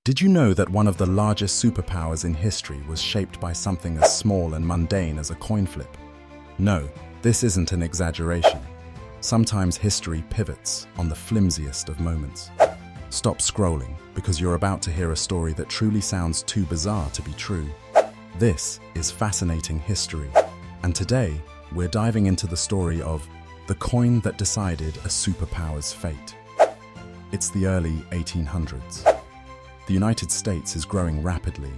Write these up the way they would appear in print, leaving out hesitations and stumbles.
Did you know that one of the largest superpowers in history was shaped by something as small and mundane as a coin flip? No, this isn't an exaggeration. Sometimes history pivots on the flimsiest of moments. Stop scrolling, because you're about to hear a story that truly sounds too bizarre to be true. This is fascinating history, and today we're diving into the story of the coin that decided a superpower's fate. It's the early 1800s. The United States is growing rapidly,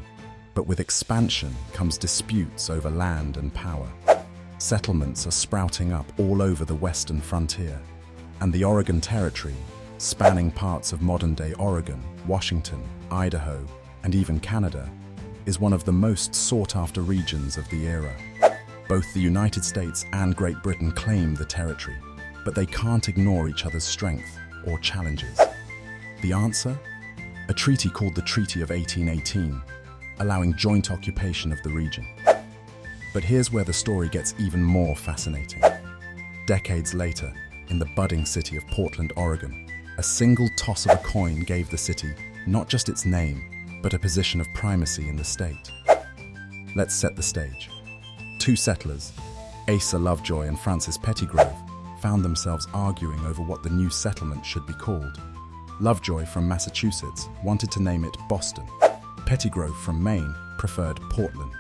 but with expansion comes disputes over land and power. Settlements are sprouting up all over the western frontier, and the Oregon Territory, spanning parts of modern-day Oregon, Washington, Idaho, and even Canada, is one of the most sought-after regions of the era. Both the United States and Great Britain claim the territory, but they can't ignore each other's strength or challenges. The answer? A treaty called the Treaty of 1818, allowing joint occupation of the region. But here's where the story gets even more fascinating. Decades later, in the budding city of Portland, Oregon, a single toss of a coin gave the city not just its name, but a position of primacy in the state. Let's set the stage. Two settlers, Asa Lovejoy and Francis Pettygrove, found themselves arguing over what the new settlement should be called. Lovejoy from Massachusetts wanted to name it Boston. Pettygrove from Maine preferred Portland.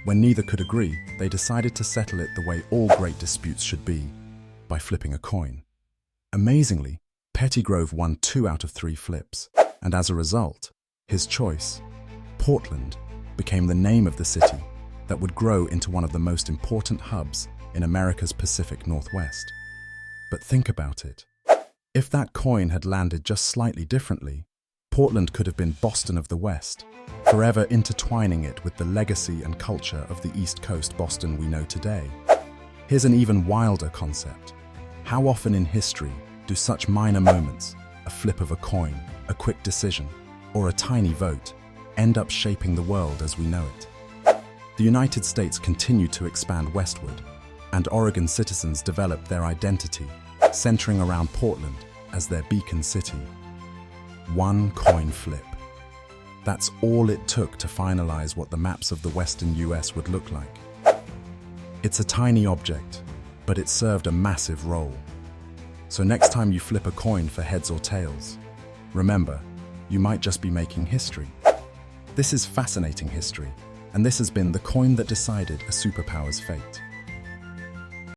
When neither could agree, they decided to settle it the way all great disputes should be, by flipping a coin. Amazingly, Pettygrove won 2 out of 3 flips, and as a result, his choice, Portland, became the name of the city that would grow into one of the most important hubs in America's Pacific Northwest. But think about it. If that coin had landed just slightly differently, Portland could have been Boston of the West, forever intertwining it with the legacy and culture of the East Coast Boston we know today. Here's an even wilder concept. How often in history do such minor moments, a flip of a coin, a quick decision, or a tiny vote, end up shaping the world as we know it? The United States continued to expand westward, and Oregon citizens developed their identity, centering around Portland as their beacon city. One coin flip. That's all it took to finalize what the maps of the western US would look like. It's a tiny object, but it served a massive role. So next time you flip a coin for heads or tails, remember, you might just be making history. This is fascinating history, and this has been the coin that decided a superpower's fate.